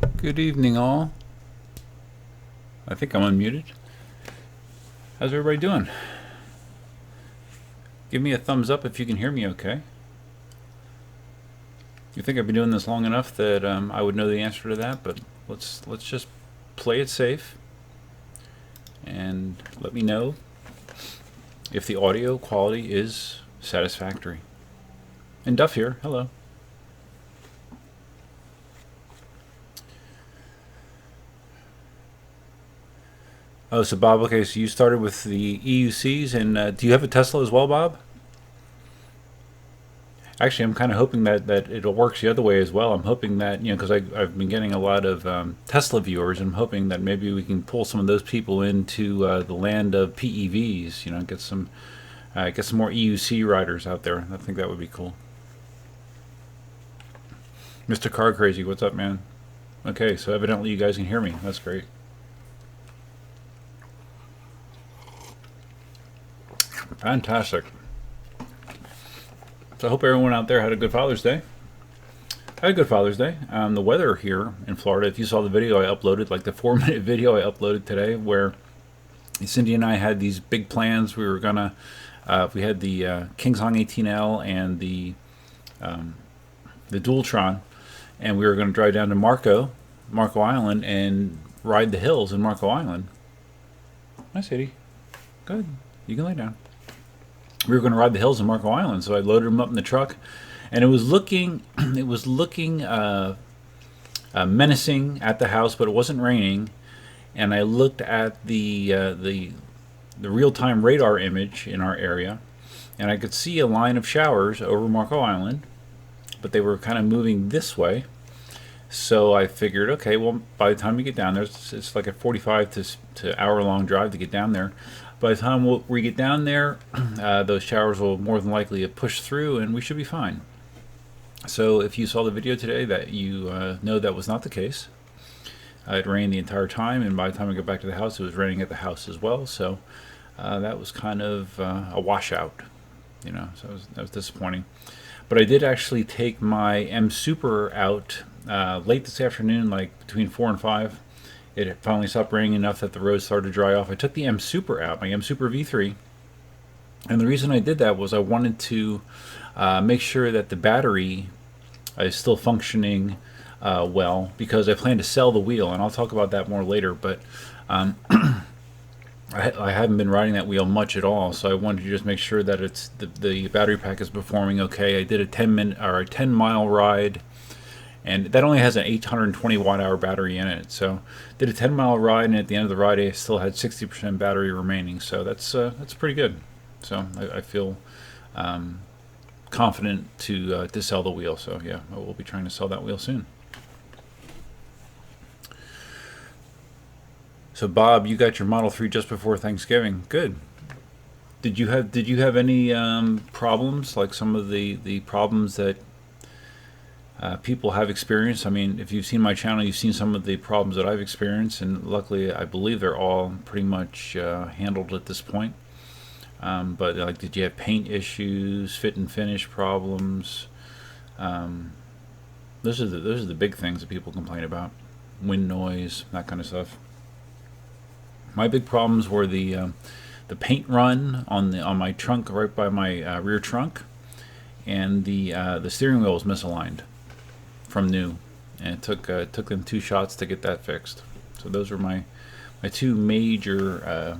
Good evening, all. I think I'm unmuted. How's everybody doing? Give me a thumbs up if you can hear me okay. You think I've been doing this long enough that I would know the answer to that, but let's just play it safe and let me know if the audio quality is satisfactory. And Duff here, hello. Oh, so Bob, okay, so you started with the EUCs, and do you have a Tesla as well, Bob? Actually, I'm kind of hoping that it works the other way as well. I'm hoping that, because I've been getting a lot of Tesla viewers, and I'm hoping that maybe we can pull some of those people into the land of PEVs, get some more EUC riders out there. I think that would be cool. Mr. Car Crazy, what's up, man? Okay, so evidently you guys can hear me. That's great. Fantastic. So I hope everyone out there had a good Father's Day. I had a good Father's Day. The weather here in Florida, if you saw the video I uploaded, like the 4-minute video I uploaded today, where Cindy and I had these big plans. We were gonna, we had the KingSong 18L and the Dualtron, and we were going to drive down to Marco Island, and ride the hills in Marco Island. Hi, Sadie. Good. You can lay down. We were going to ride the hills in Marco Island, so I loaded them up in the truck, and it was looking menacing at the house, but it wasn't raining. And I looked at the real-time radar image in our area, and I could see a line of showers over Marco Island, but they were kind of moving this way. So I figured, okay, well, by the time we get down there, it's like a 45 to hour-long drive to get down there. By the time we get down there, those showers will more than likely have pushed through, and we should be fine. So if you saw the video today, that you know that was not the case. It rained the entire time, and by the time we got back to the house, it was raining at the house as well. So that was kind of a washout, so that was disappointing. But I did actually take my M Super out late this afternoon, like between 4 and 5. It finally stopped raining enough that the roads started to dry off. I took the M Super out, my M Super V3. And the reason I did that was I wanted to make sure that the battery is still functioning well, because I plan to sell the wheel, and I'll talk about that more later. But I haven't been riding that wheel much at all, so I wanted to just make sure that it's the battery pack is performing okay. I did a 10-mile ride, and that only has an 820 watt-hour battery in it. So did a 10-mile ride, and at the end of the ride, I still had 60% battery remaining. So that's pretty good. So I feel confident to sell the wheel. So yeah, I will be trying to sell that wheel soon. So Bob, you got your Model 3 just before Thanksgiving. Good. Did you have any problems, like some of the problems that people have experienced? I mean, if you've seen my channel, you've seen some of the problems that I've experienced, and luckily I believe they're all pretty much handled at this point. But like, did you have paint issues, fit and finish problems? Those are the big things that people complain about. Wind noise, that kind of stuff. My big problems were the paint run on my trunk, right by my rear trunk, and the steering wheel was misaligned from new, and it took them 2 shots to get that fixed. So those were my 2 major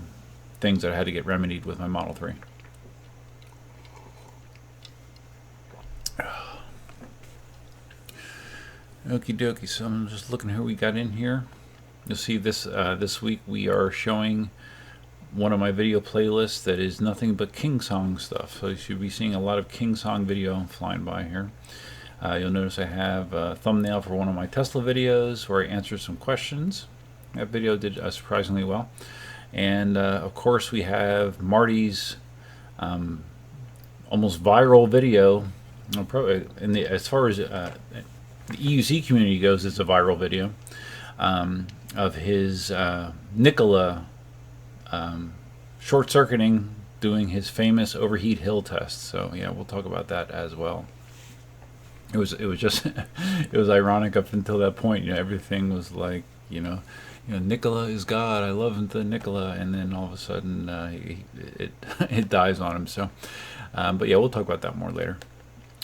things that I had to get remedied with my Model 3. Okie dokie. So I'm just looking who we got in here. You'll see this week we are showing one of my video playlists that is nothing but KingSong stuff. So you should be seeing a lot of KingSong video flying by here. You'll notice I have a thumbnail for one of my Tesla videos where I answered some questions. That video did surprisingly well. And of course we have Marty's almost viral video. As far as the EUC community goes, it's a viral video. Of his Nikola short-circuiting, doing his famous overheat hill test. So yeah, we'll talk about that as well. It was just it was ironic up until that point. You know, everything was like, Nikola is God. I love the Nikola, and then all of a sudden it it dies on him. So, but yeah, we'll talk about that more later.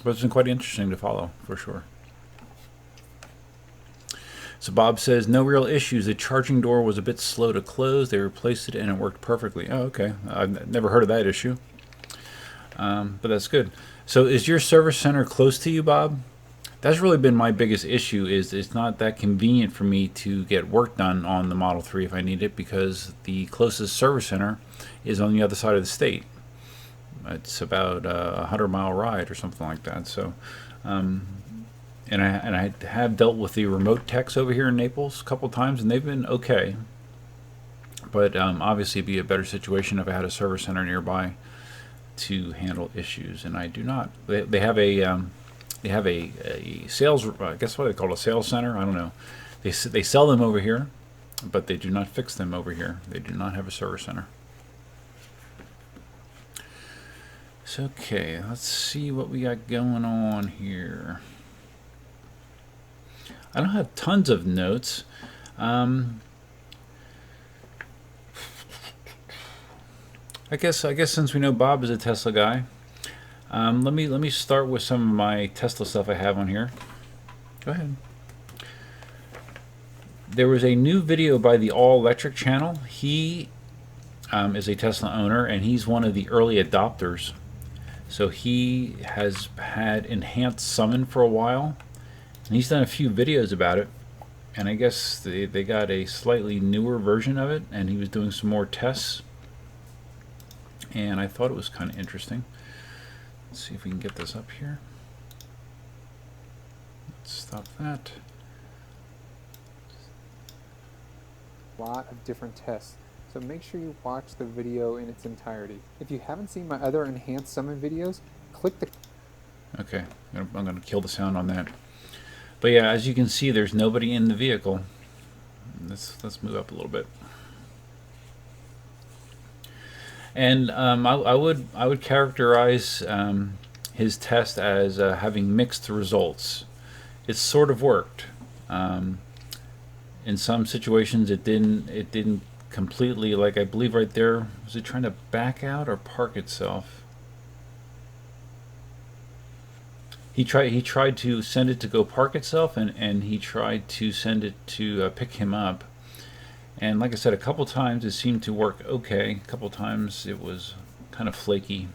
But it's been quite interesting to follow for sure. So Bob says, no real issues. The charging door was a bit slow to close. They replaced it and it worked perfectly. Oh, okay. I've never heard of that issue. But that's good. So is your service center close to you, Bob? That's really been my biggest issue, is it's not that convenient for me to get work done on the Model 3 if I need it, because the closest service center is on the other side of the state. It's about a 100-mile ride or something like that. So, and I have dealt with the remote techs over here in Naples a couple times, and they've been okay. But obviously, it'd be a better situation if I had a service center nearby to handle issues, and I do not. They have a sales. I guess what they call a sales center. I don't know. They sell them over here, but they do not fix them over here. They do not have a service center. So okay, let's see what we got going on here. I don't have tons of notes. I guess since we know Bob is a Tesla guy, let me start with some of my Tesla stuff I have on here. Go ahead. There was a new video by the All Electric channel. He is a Tesla owner, and he's one of the early adopters. So he has had enhanced summon for a while, and he's done a few videos about it. And I guess they got a slightly newer version of it, and he was doing some more tests. And I thought it was kind of interesting. Let's see if we can get this up here. Let's stop that. A lot of different tests, so make sure you watch the video in its entirety. If you haven't seen my other enhanced summon videos, click the... Okay, I'm going to kill the sound on that. But yeah, as you can see, there's nobody in the vehicle. Let's move up a little bit. And I would characterize his test as having mixed results. It sort of worked. In some situations, it didn't completely. Like I believe right there, was it trying to back out or park itself? He tried to send it to go park itself, and he tried to send it to pick him up. And like I said, a couple times it seemed to work okay. A couple times it was kind of flaky.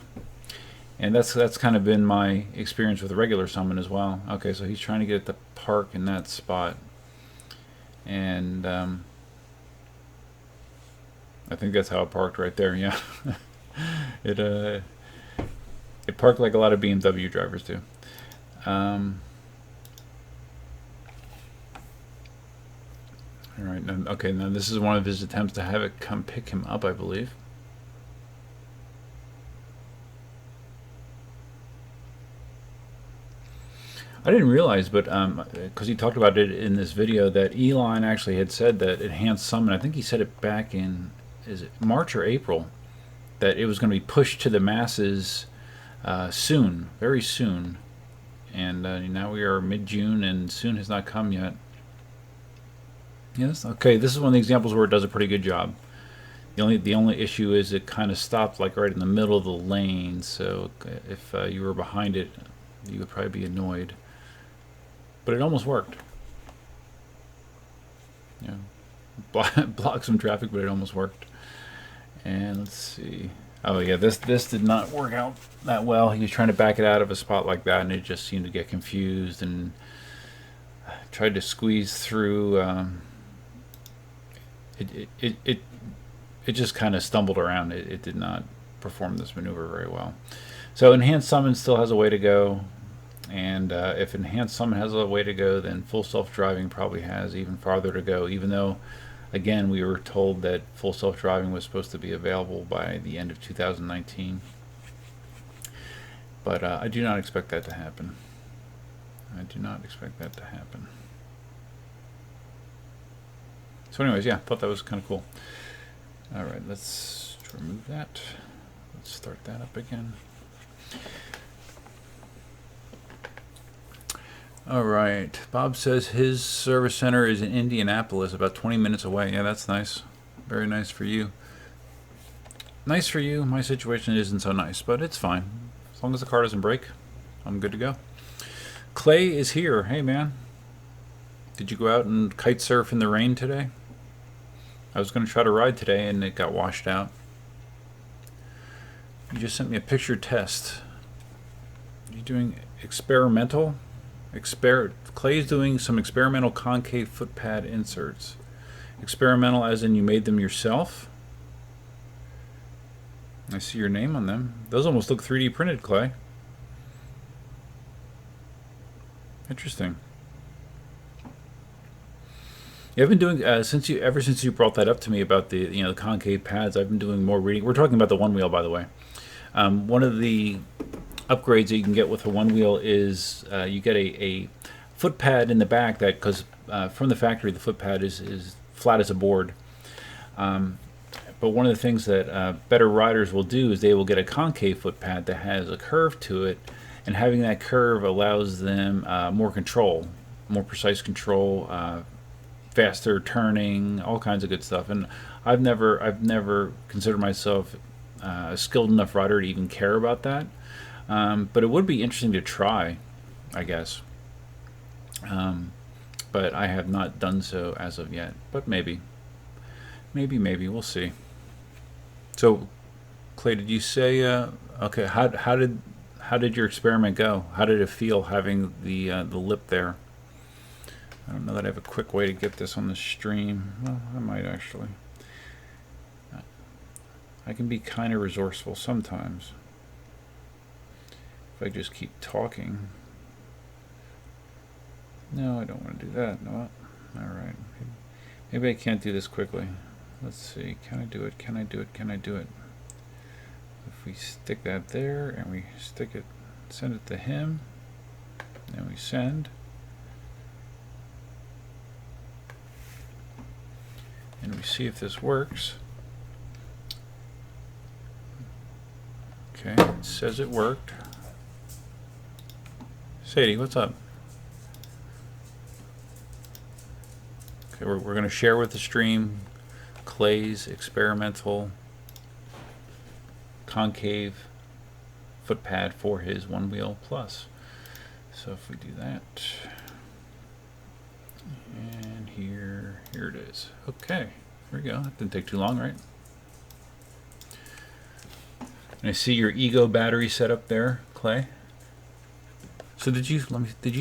And that's kind of been my experience with the regular summon as well. Okay, so he's trying to get it to park in that spot. And I think that's how it parked right there, yeah. It parked like a lot of BMW drivers do. Alright, okay, now this is one of his attempts to have it come pick him up, I believe. I didn't realize, but because he talked about it in this video, that Elon actually had said that enhanced summon, I think he said it back in, is it March or April, that it was going to be pushed to the masses soon, very soon. And now we are mid-June, and soon has not come yet. Yes, okay, this is one of the examples where it does a pretty good job. The only issue is it kind of stopped like right in the middle of the lane, so if you were behind it, you would probably be annoyed. But it almost worked. Yeah, blocked some traffic, but it almost worked. And let's see. Oh yeah, this did not work out that well. He was trying to back it out of a spot like that, and it just seemed to get confused and tried to squeeze through. It just kind of stumbled around. It did not perform this maneuver very well. So enhanced summon still has a way to go, and if enhanced summon has a way to go, then full self-driving probably has even farther to go, even though again we were told that full self-driving was supposed to be available by the end of 2019. But I do not expect that to happen. I do not expect that to happen. So anyways, yeah, I thought that was kind of cool. Alright, let's remove that. Let's start that up again. All right. Bob says his service center is in Indianapolis, about 20 minutes away. Yeah, that's nice. Very nice for you. Nice for you. My situation isn't so nice, but it's fine. As long as the car doesn't break, I'm good to go. Clay is here. Hey, man. Did you go out and kite surf in the rain today? I was going to try to ride today, and it got washed out. You just sent me a picture test. Are you doing experimental? Clay's doing some experimental concave foot pad inserts. Experimental as in you made them yourself? I see your name on them. Those almost look 3D printed, Clay. Interesting. Yeah, I've been doing ever since you brought that up to me about the concave pads. I've been doing more reading. We're talking about the one wheel, by the way. One of the upgrades that you can get with a one wheel is you get a foot pad in the back that, because from the factory the foot pad is flat as a board. But one of the things that better riders will do is they will get a concave foot pad that has a curve to it, and having that curve allows them more control, more precise control, faster turning, all kinds of good stuff. And I've never considered myself a skilled enough rider to even care about that. But it would be interesting to try, I guess. But I have not done so as of yet. But maybe, we'll see. So, Clay, did you say? Okay, how did your experiment go? How did it feel having the lip there? I don't know that I have a quick way to get this on the stream. Well, I might actually. I can be kind of resourceful sometimes. If I just keep talking. No, I don't want to do that. No. Alright. Maybe I can't do this quickly. Let's see. Can I do it? Can I do it? Can I do it? If we stick that there and we stick it, send it to him, and we send. And we see if this works. Okay, it says it worked. Sadie, what's up? Okay, we're going to share with the stream Clay's experimental concave foot pad for his one wheel plus. So if we do that, and here it is. Okay, here we go. That didn't take too long, right? And I see your Ego battery set up there, Clay. So did you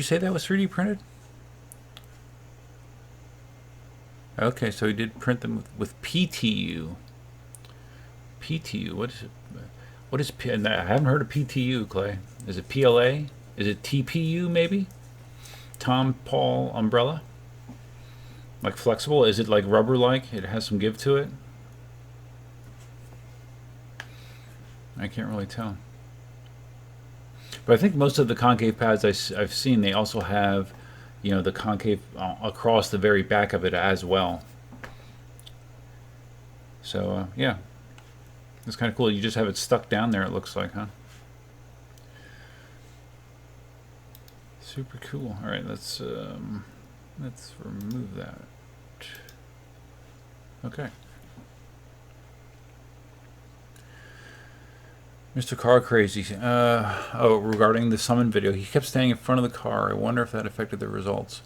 say that was 3D printed? Okay, so he did print them with PTU. PTU, what is it? What is P? I haven't heard of PTU, Clay. Is it PLA? Is it TPU maybe? Tom Paul umbrella? Like flexible? Is it like rubber-like? It has some give to it? I can't really tell. But I think most of the concave pads I've seen, they also have, the concave across the very back of it as well. So, yeah. It's kind of cool. You just have it stuck down there, it looks like, huh? Super cool. All right, let's remove that. Okay. Mr. Car Crazy. Regarding the summon video, he kept staying in front of the car. I wonder if that affected the results.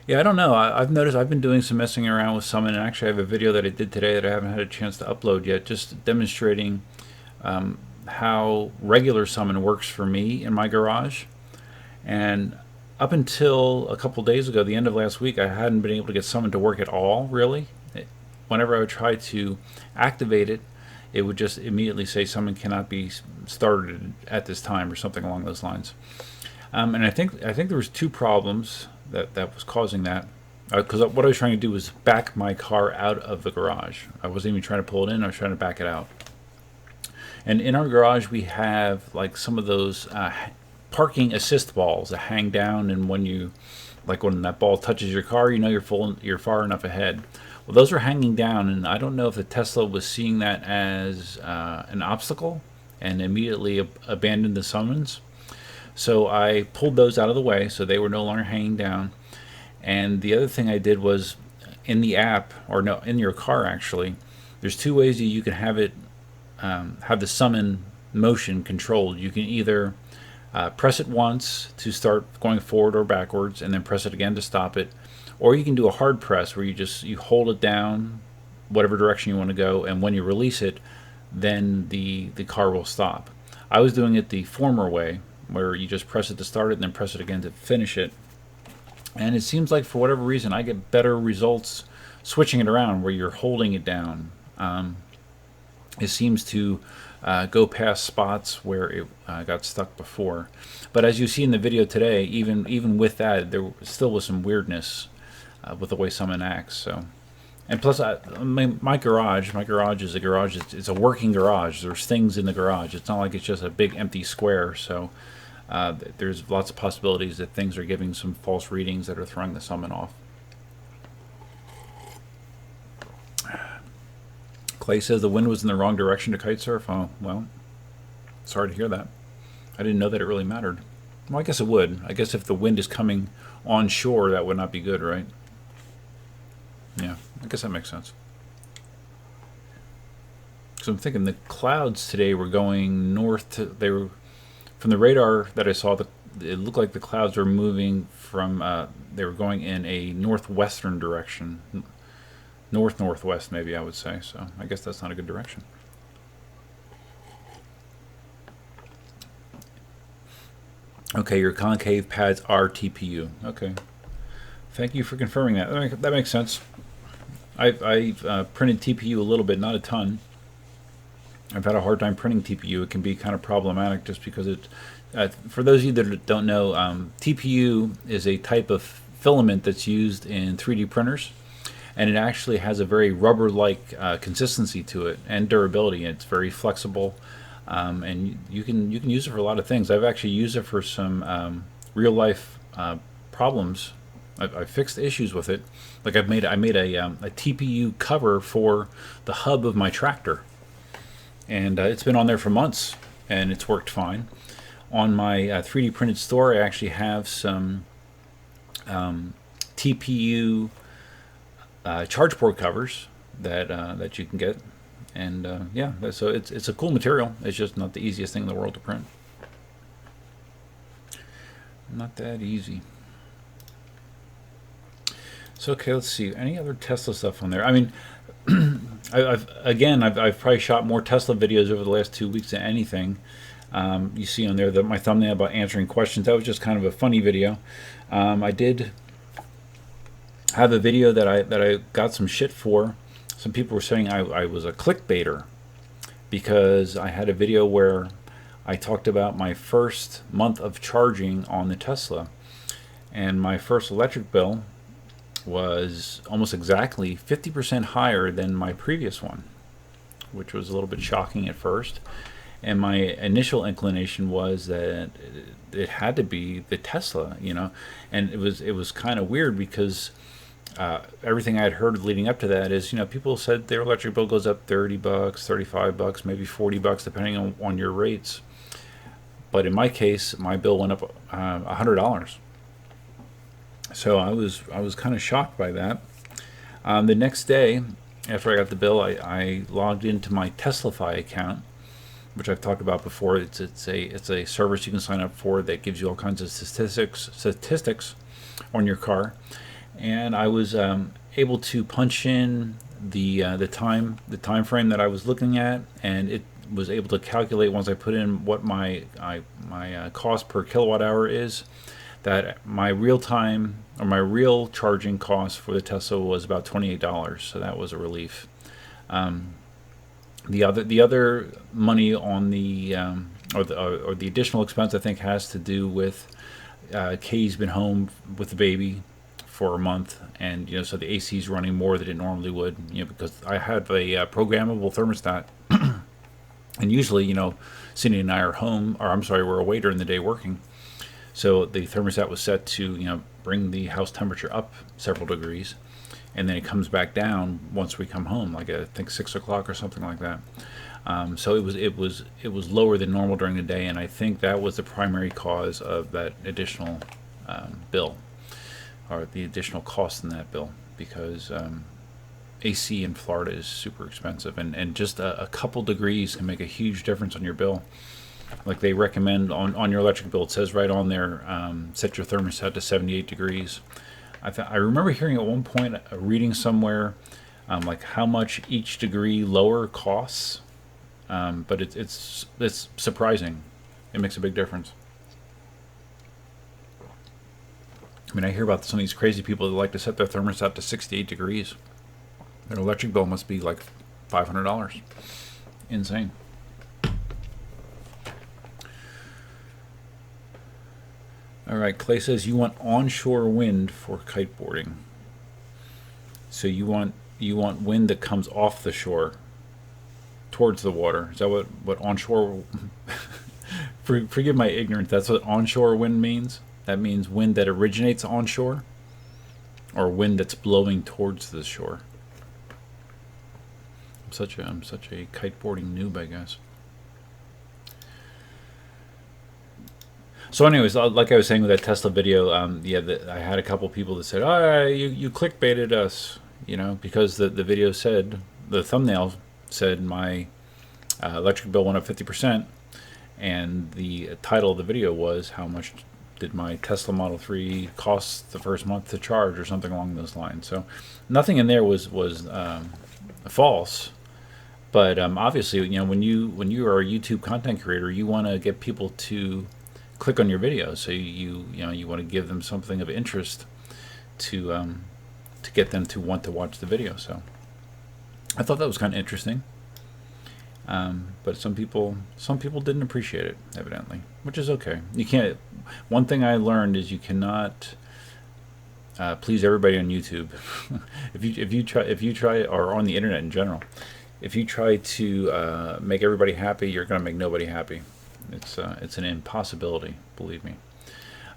Yeah, I don't know. I've noticed I've been doing some messing around with summon, and actually I have a video that I did today that I haven't had a chance to upload yet, just demonstrating how regular summon works for me in my garage. And up until a couple days ago, the end of last week, I hadn't been able to get summon to work at all, really. Whenever I would try to activate it, it would just immediately say summon cannot be started at this time or something along those lines. And I think there was two problems that was causing that. Because what I was trying to do was back my car out of the garage. I wasn't even trying to pull it in, I was trying to back it out. And in our garage we have like some of those parking assist balls that hang down, and when that ball touches your car, you're far enough ahead. Well, those are hanging down, and I don't know if the Tesla was seeing that as an obstacle and immediately abandoned the summons. So I pulled those out of the way so they were no longer hanging down. And the other thing I did was in the app, or no, in your car actually, there's two ways that you can have it, have the summon motion controlled. You can either press it once to start going forward or backwards, and then press it again to stop it, or you can do a hard press where you hold it down, whatever direction you want to go, and when you release it, then the car will stop. I was doing it the former way, where you just press it to start it and then press it again to finish it. And it seems like for whatever reason I get better results switching it around where you're holding it down. It seems to go past spots where it got stuck before. But as you see in the video today, even with that, there still was some weirdness with the way someone acts. So, and plus, my garage is a garage. It's a working garage. There's things in the garage. It's not like it's just a big empty square. So there's lots of possibilities that things are giving some false readings that are throwing the summon off. Clay says the wind was in the wrong direction to kite surf. Oh, well, sorry to hear that. I didn't know that it really mattered. Well, I guess it would. I guess if the wind is coming on shore, that would not be good, right? Yeah, I guess that makes sense. So I'm thinking the clouds today were going north. They were from the radar that I saw. It looked like the clouds were moving from. They were going in a northwestern direction. Northwest, maybe I would say. So I guess that's not a good direction. Okay, your concave pads are TPU. Okay, thank you for confirming that. That makes sense. I've printed TPU a little bit, not a ton. I've had a hard time printing TPU. It can be kind of problematic just because it. For those of you that don't know, TPU is a type of filament that's used in 3D printers. And it actually has a very rubber-like consistency to it and durability. It's very flexible, and you can use it for a lot of things. I've actually used it for some real-life problems. I've fixed issues with it. Like I made a TPU cover for the hub of my tractor, and it's been on there for months, and it's worked fine. On my 3D printed store, I actually have some TPU charge port covers that you can get, and yeah, so it's a cool material. It's just not the easiest thing in the world to print. Not that easy. So okay, let's see any other Tesla stuff on there. I mean, I've probably shot more Tesla videos over the last 2 weeks than anything. You see on there my thumbnail about answering questions. That was just kind of a funny video. I did have a video that I got some shit for. Some people were saying I was a clickbaiter because I had a video where I talked about my first month of charging on the Tesla, and my first electric bill was almost exactly 50% higher than my previous one, which was a little bit shocking at first. And my initial inclination was that it had to be the Tesla, and it was kind of weird because everything I had heard leading up to that is, people said their electric bill goes up $30, $35, maybe $40, depending on your rates. But in my case, my bill went up $100. So I was kind of shocked by that. The next day, after I got the bill, I logged into my Teslafy account, which I've talked about before. It's a service you can sign up for that gives you all kinds of statistics on your car. And I was able to punch in the time frame that I was looking at, and it was able to calculate once I put in what my cost per kilowatt hour is, that my real charging cost for the Tesla was about $28. So that was a relief. The other money on the or the additional expense I think has to do with Katie's been home with the baby for a month, and so the AC is running more than it normally would, because I have a programmable thermostat, and usually, Cindy and I are home, or I'm sorry, we're away during the day working, so the thermostat was set to bring the house temperature up several degrees, and then it comes back down once we come home, like I think 6 o'clock or something like that. So it was lower than normal during the day, and I think that was the primary cause of that additional bill, or the additional cost in that bill, because AC in Florida is super expensive, and just a couple degrees can make a huge difference on your bill. Like they recommend on your electric bill, it says right on there, set your thermostat to 78 degrees. I remember hearing at one point, reading somewhere, like how much each degree lower costs, but it's surprising. It makes a big difference. I mean, I hear about some of these crazy people that like to set their thermostat to 68 degrees. Their electric bill must be like $500. Insane. All right, Clay says you want onshore wind for kiteboarding. So you want wind that comes off the shore towards the water. Is that what onshore? Forgive my ignorance. That's what onshore wind means. That means wind that originates onshore, or wind that's blowing towards the shore. I'm such a kiteboarding noob, I guess. So, anyways, like I was saying with that Tesla video, I had a couple people that said, "Oh, you clickbaited us," because the video said, the thumbnail said my electric bill went up 50%, and the title of the video was how much did my Tesla Model 3 cost the first month to charge, or something along those lines. So nothing in there was false, but obviously, when you are a YouTube content creator, you want to get people to click on your videos. So you want to give them something of interest to get them to want to watch the video. So I thought that was kind of interesting. But some people didn't appreciate it, evidently, which is okay. You can't. One thing I learned is you cannot please everybody on YouTube. if you try, or on the internet in general, if you try to make everybody happy, you're going to make nobody happy. It's an impossibility, believe me.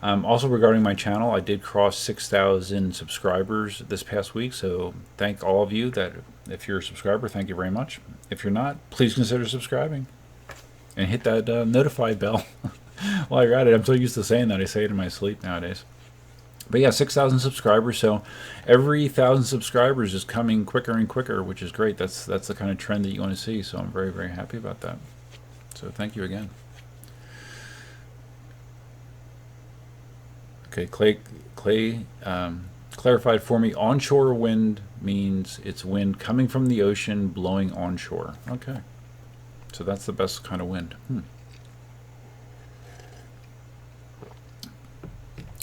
Also, regarding my channel, I did cross 6,000 subscribers this past week, so thank all of you that, if you're a subscriber, thank you very much. If you're not, please consider subscribing and hit that notify bell. While you're at it, I'm so used to saying that, I say it in my sleep nowadays. But yeah, 6,000 subscribers, so every 1,000 subscribers is coming quicker and quicker, which is great. That's the kind of trend that you want to see, so I'm very, very happy about that. So thank you again. Okay, Clay clarified for me, onshore wind means it's wind coming from the ocean blowing onshore. Okay, so that's the best kind of wind.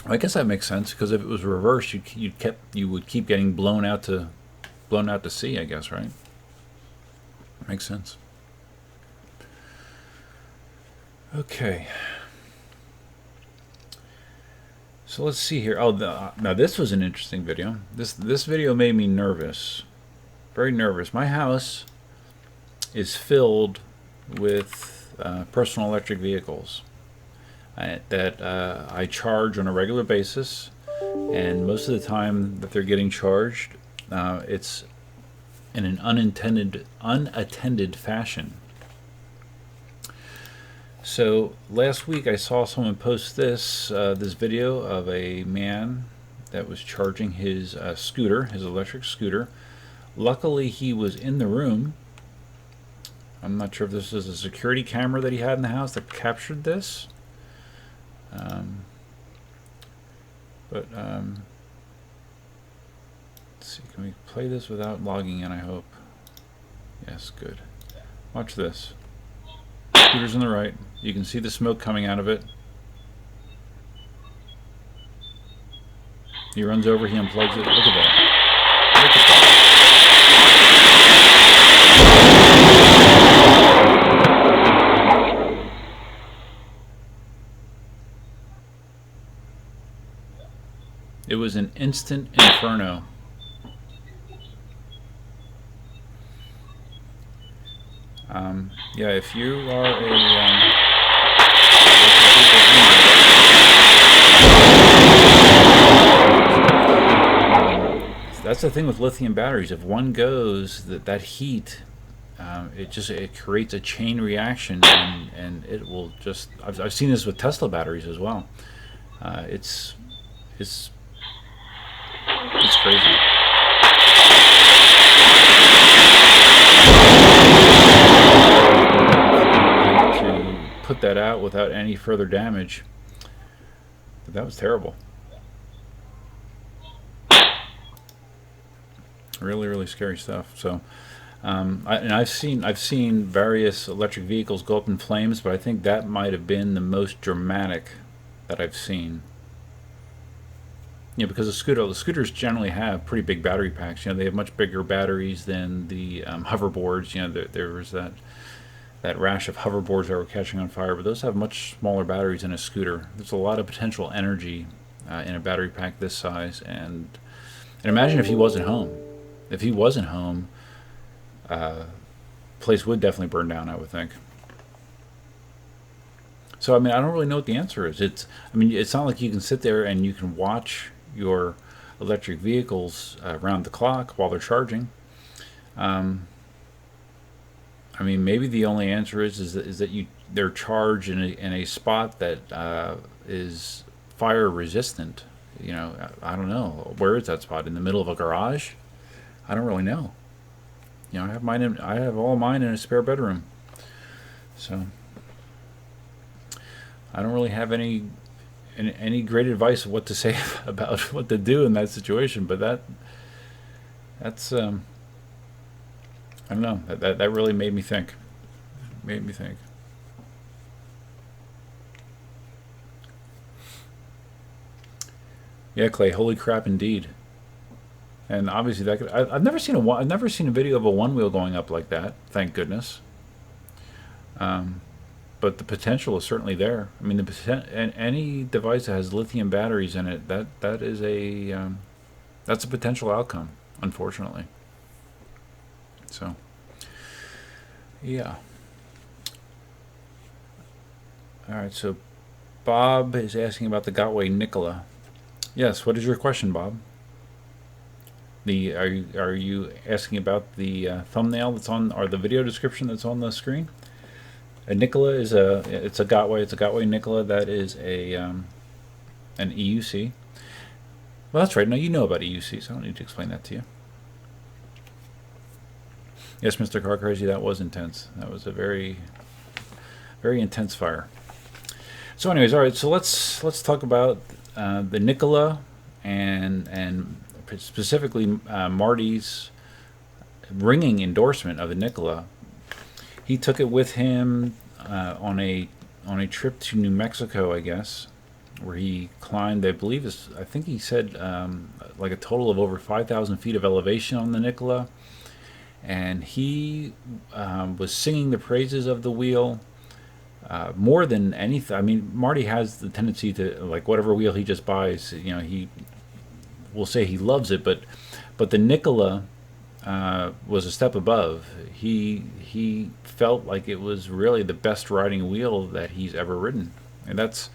I guess that makes sense, because if it was reversed, you would keep getting blown out to sea, I guess, right? Makes sense. Okay. So let's see here. Oh, now this was an interesting video. This video made me nervous, very nervous. My house is filled with personal electric vehicles that I charge on a regular basis, and most of the time that they're getting charged, it's in an unattended fashion. So last week I saw someone post this video of a man that was charging his scooter, his electric scooter. Luckily, he was in the room. I'm not sure if this is a security camera that he had in the house that captured this. Let's see, can we play this without logging in, I hope? Yes, good. Watch this. Scooter's on the right. You can see the smoke coming out of it. He runs over, he unplugs it. Look at that. Look at that. It was an instant inferno. Yeah, if you are that's the thing with lithium batteries. If one goes, that heat it creates a chain reaction, and it will just. I've seen this with Tesla batteries as well. It's it's it's crazy. To put that out without any further damage, but that was terrible. Really, really scary stuff. So. I've seen various electric vehicles go up in flames, but I think that might have been the most dramatic that I've seen. Because the scooters generally have pretty big battery packs. They have much bigger batteries than the hoverboards. There was that rash of hoverboards that were catching on fire, but those have much smaller batteries than a scooter. There's a lot of potential energy in a battery pack this size, and imagine if he wasn't home. If he wasn't home, place would definitely burn down, I would think. So I don't really know what the answer is. It's not like you can sit there and you can watch your electric vehicles around the clock while they're charging. Maybe the only answer is that they're charged in a spot that is fire resistant. I don't know, where is that spot? In the middle of a garage? I don't really know. I have mine. I have all mine in a spare bedroom, so I don't really have any great advice of what to say about what to do in that situation. But that's I don't know. That really made me think. Made me think. Yeah, Clay. Holy crap, indeed. And obviously, I've never seen a video of a one wheel going up like that. Thank goodness. But the potential is certainly there. And any device that has lithium batteries in it, that is that's a potential outcome. Unfortunately. So, yeah. All right. So, Bob is asking about the Gotway Nikola. Yes. What is your question, Bob? Are you asking about the thumbnail that's on, or the video description that's on the screen? A Nikola it's a Gotway Nikola. That is an EUC. Well, that's right. No, you know about EUC, so I don't need to explain that to you. Yes, Mr. Car Crazy, that was intense. That was a very, very intense fire. So, anyways, all right. So let's talk about the Nikola and specifically Marty's ringing endorsement of the Nikola. He took it with him on a trip to New Mexico, I guess, where he climbed. I think he said like a total of over 5,000 feet of elevation on the Nikola, and he was singing the praises of the wheel. More than anything, Marty has the tendency to, like, whatever wheel he just buys, he will say he loves it, but the Nikola was a step above. He felt like it was really the best riding wheel that he's ever ridden, and that's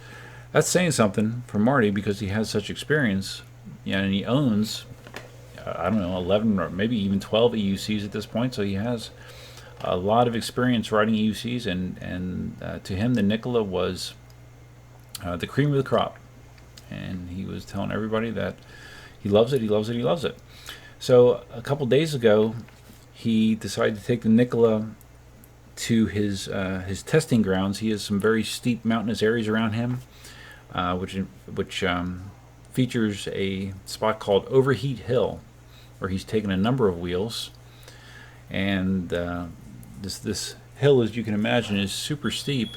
saying something for Marty, because he has such experience, and he owns I don't know, 11 or maybe even 12 EUCs at this point. So he has a lot of experience riding EUCs, and to him the Nikola was the cream of the crop, and he was telling everybody that he loves it, he loves it, he loves it. So a couple days ago, he decided to take the Nikola to his testing grounds. He has some very steep mountainous areas around him, which features a spot called Overheat Hill, where he's taken a number of wheels, and this hill, as you can imagine, is super steep,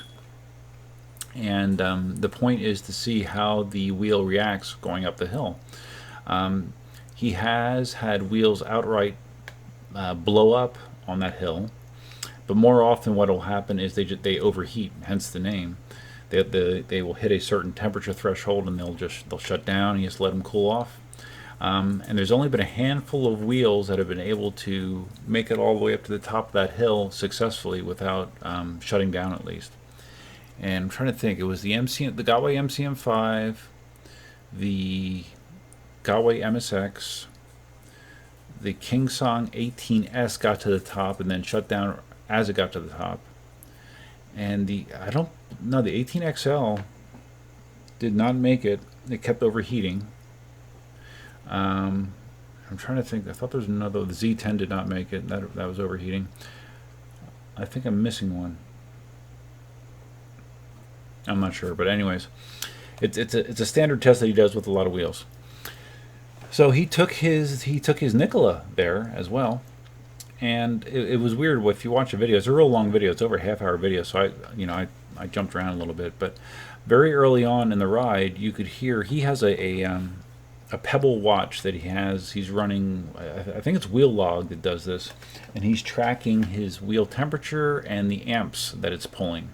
and the point is to see how the wheel reacts going up the hill. He has had wheels outright blow up on that hill, but more often what will happen is they overheat, hence the name. They will hit a certain temperature threshold and they'll shut down, and you just let them cool off. And there's only been a handful of wheels that have been able to make it all the way up to the top of that hill successfully without shutting down, at least. And I'm trying to think. It was the Gotway MCM5, the Gotway MSX, the KingSong 18S got to the top and then shut down as it got to the top. And I don't know, the 18XL did not make it. It kept overheating. I'm trying to think. I thought there was another. The Z10 did not make it. That was overheating. I think I'm missing one. I'm not sure, but anyways, it's a standard test that he does with a lot of wheels. So he took his Nikola there as well, and it was weird. If you watch a video, it's a real long video. It's over a half-hour video, so I jumped around a little bit. But very early on in the ride, you could hear he has a Pebble watch that he's running. I think it's Wheel Log that does this, and he's tracking his wheel temperature and the amps that it's pulling.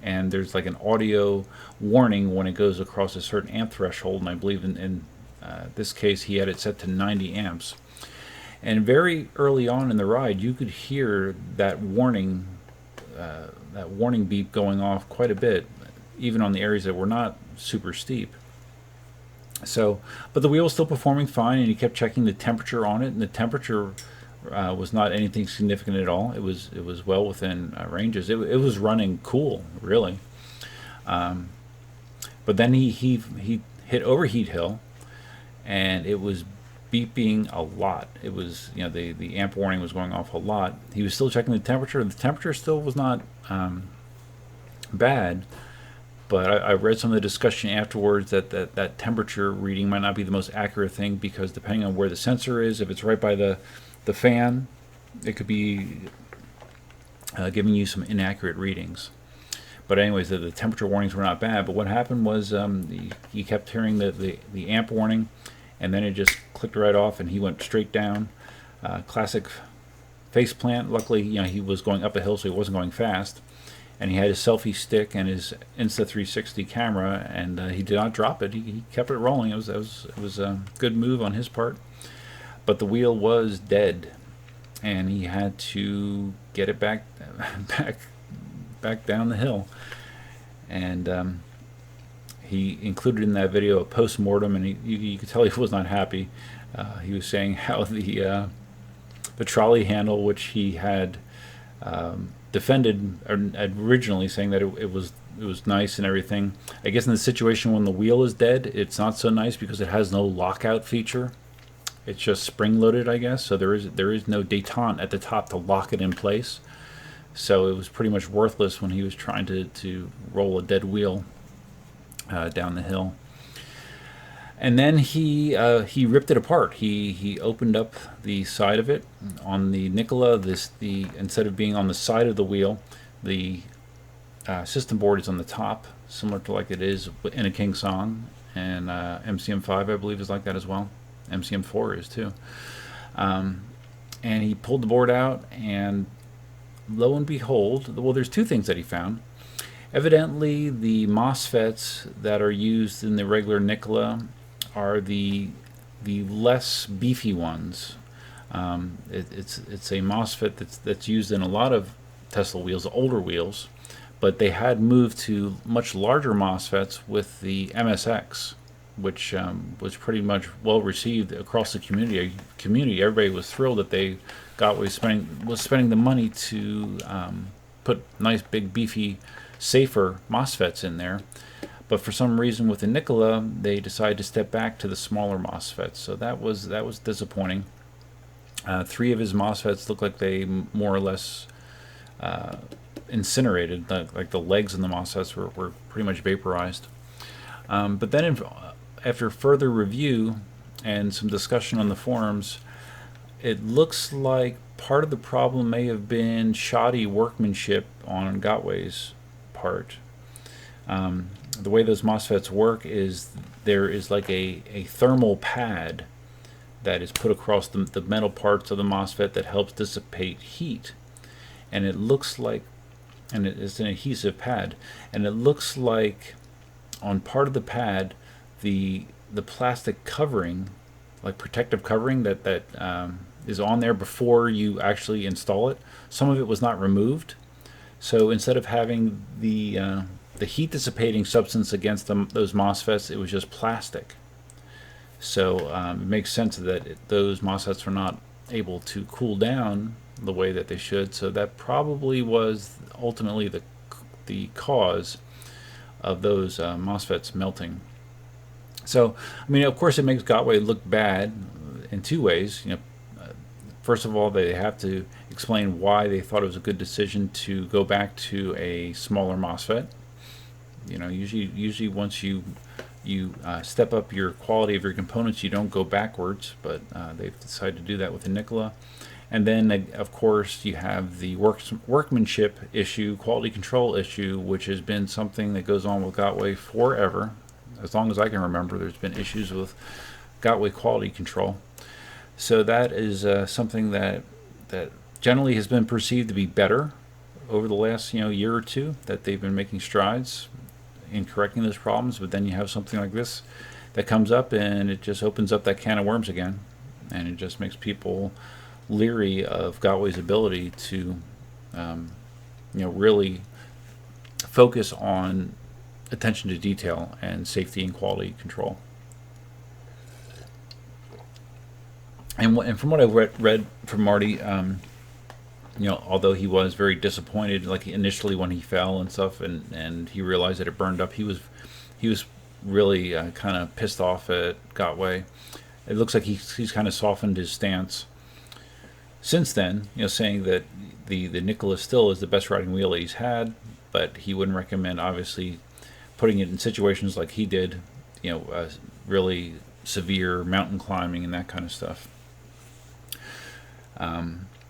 And there's like an audio warning when it goes across a certain amp threshold, and I believe in this case he had it set to 90 amps. And very early on in the ride, you could hear that warning beep going off quite a bit, even on the areas that were not super steep. So, but the wheel was still performing fine, and he kept checking the temperature on it, and the temperature was not anything significant at all. It was well within ranges. It was running cool, really. But then he hit overheat hill, and it was beeping a lot. It was, the amp warning was going off a lot. He was still checking the temperature. The temperature still was not bad. But I read some of the discussion afterwards that temperature reading might not be the most accurate thing, because depending on where the sensor is, if it's right by the fan, it could be giving you some inaccurate readings. But anyways, the temperature warnings were not bad. But what happened was he kept hearing the amp warning, and then it just clicked right off, and he went straight down. Classic face plant. Luckily, he was going up a hill, so he wasn't going fast. And he had his selfie stick and his Insta360 camera, and he did not drop it. He kept it rolling. It was a good move on his part. But the wheel was dead, and he had to get it back down the hill. And he included in that video a post-mortem, and you could tell he was not happy. He was saying how the trolley handle, which he had defended originally, saying that it was nice and everything. I guess in the situation when the wheel is dead, it's not so nice because it has no lockout feature. It's just spring loaded, I guess. So there is no détente at the top to lock it in place. So it was pretty much worthless when he was trying to roll a dead wheel down the hill. And then he ripped it apart. He opened up the side of it on the Nikola. Instead of being on the side of the wheel, the system board is on the top, similar to like it is in a KingSong, and MCM5 I believe is like that as well. MCM4 is too. And he pulled the board out, and lo and behold, well, there's two things that he found. Evidently, the MOSFETs that are used in the regular Nikola are the less beefy ones. It's a MOSFET that's used in a lot of Tesla wheels, older wheels, but they had moved to much larger MOSFETs with the MSX, which was pretty much well received across the community. Everybody was thrilled that Gotway was spending the money to put nice, big, beefy, safer MOSFETs in there. But for some reason with the Nikola, they decided to step back to the smaller MOSFETs. So that was disappointing. 3 of his MOSFETs look like they more or less incinerated. Like the legs in the MOSFETs were pretty much vaporized. But then after further review and some discussion on the forums, it looks like part of the problem may have been shoddy workmanship on Gotway's part. The way those MOSFETs work is there is like a thermal pad that is put across the metal parts of the MOSFET that helps dissipate heat. And it looks like, and it's an adhesive pad, and it looks like on part of the pad, the plastic covering, like protective covering that is on there before you actually install it, some of it was not removed. So instead of having the heat dissipating substance against those MOSFETs, it was just plastic. So it makes sense that those MOSFETs were not able to cool down the way that they should. So that probably was ultimately the cause of those MOSFETs melting. So, I mean, of course, it makes Gotway look bad in two ways. First of all, they have to explain why they thought it was a good decision to go back to a smaller MOSFET. Usually once you step up your quality of your components, you don't go backwards, but they've decided to do that with the Nikola. And then, of course, you have the workmanship issue, quality control issue, which has been something that goes on with Gotway forever. As long as I can remember, there's been issues with Gotway quality control. So that is something that generally has been perceived to be better over the last year or two, that they've been making strides in correcting those problems. But then you have something like this that comes up, and it just opens up that can of worms again, and it just makes people leery of Gotway's ability to really focus on attention to detail and safety and quality control. And from what I've read from Marty, although he was very disappointed, like initially when he fell and stuff, and he realized that it burned up, he was really kind of pissed off at Gotway. It looks like he's kind of softened his stance since then, saying that the Nikola still is the best riding wheel that he's had, but he wouldn't recommend, obviously, putting it in situations like he did, really severe mountain climbing and that kind of stuff.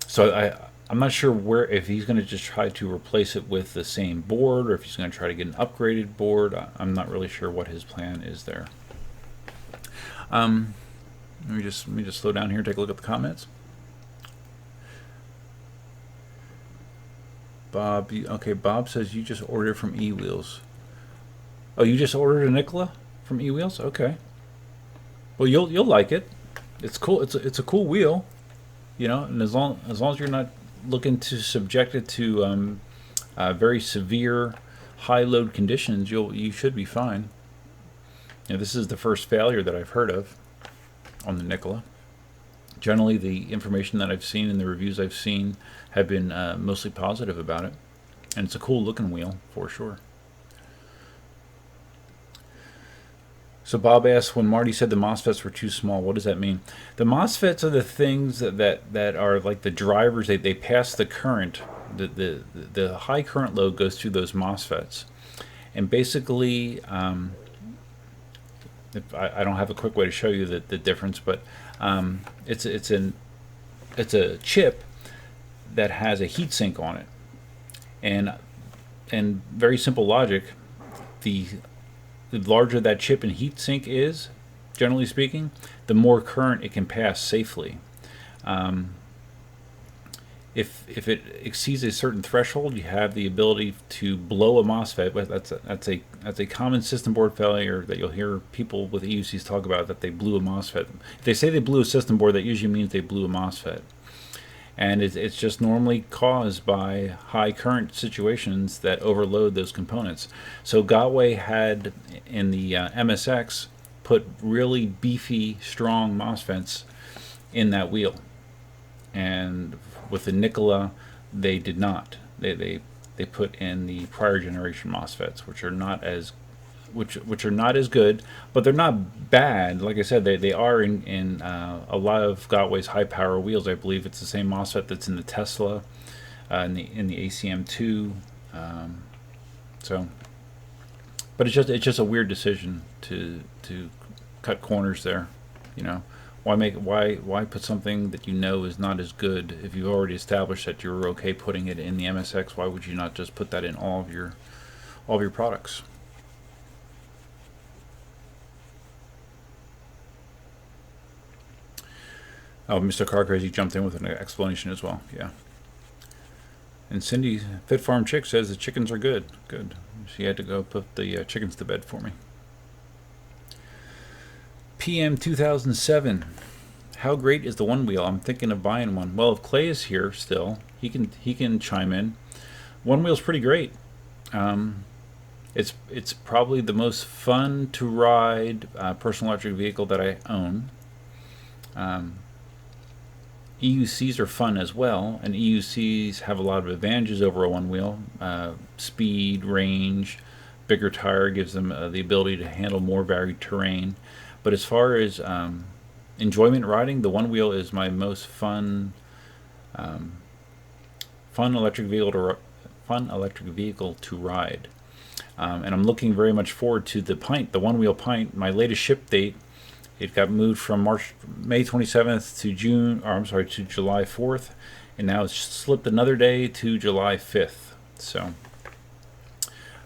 So I'm not sure if he's going to just try to replace it with the same board, or if he's going to try to get an upgraded board. I'm not really sure what his plan is there. Let me just slow down here and take a look at the comments. Bob, Bob says you just ordered from eWheels. Oh, you just ordered a Nikola from eWheels? Okay. Well, you'll like it. It's cool. It's a cool wheel, and as long as you're not looking to subject it to very severe high load conditions, you should be fine. This is the first failure that I've heard of on the Nikola. Generally, the information that I've seen and the reviews I've seen have been mostly positive about it, and it's a cool looking wheel for sure. So Bob asks, when Marty said the MOSFETs were too small, what does that mean? The MOSFETs are the things that are like the drivers. They pass the current. The high current load goes through those MOSFETs, and basically, I don't have a quick way to show you the difference, but it's a chip that has a heat sink on it, and very simple logic, the larger that chip and heat sink is, generally speaking, the more current it can pass safely. If it exceeds a certain threshold, you have the ability to blow a MOSFET. But that's a common system board failure that you'll hear people with EUCs talk about, that they blew a MOSFET. If they say they blew a system board, that usually means they blew a MOSFET. And it's just normally caused by high current situations that overload those components. So Gotway had, in the MSX, put really beefy, strong MOSFETs in that wheel. And with the Nikola, they did not. They put in the prior generation MOSFETs, which are not as good, but they're not bad. Like I said, they are in a lot of Gotway's high power wheels. I believe it's the same MOSFET that's in the Tesla, in the ACM2. But it's just a weird decision to cut corners there. Why put something that is not as good if you've already established that you're okay putting it in the MSX? Why would you not just put that in all of your products? Oh, Mr. Car Crazy jumped in with an explanation as well. Yeah. And Cindy, Fit Farm Chick, says the chickens are good. Good. She had to go put the chickens to bed for me. PM 2007. How great is the one wheel? I'm thinking of buying one. Well, if Clay is here still, he can chime in. One wheel's pretty great. It's probably the most fun to ride personal electric vehicle that I own. EUCs are fun as well, and EUCs have a lot of advantages over a one wheel. Speed, range, bigger tire gives them the ability to handle more varied terrain. But as far as enjoyment riding, the one wheel is my most fun electric vehicle to ride. And I'm looking very much forward to the Pint, the one wheel Pint. My latest ship date, it got moved from May 27th to to July 4th, and now it's slipped another day to July 5th. So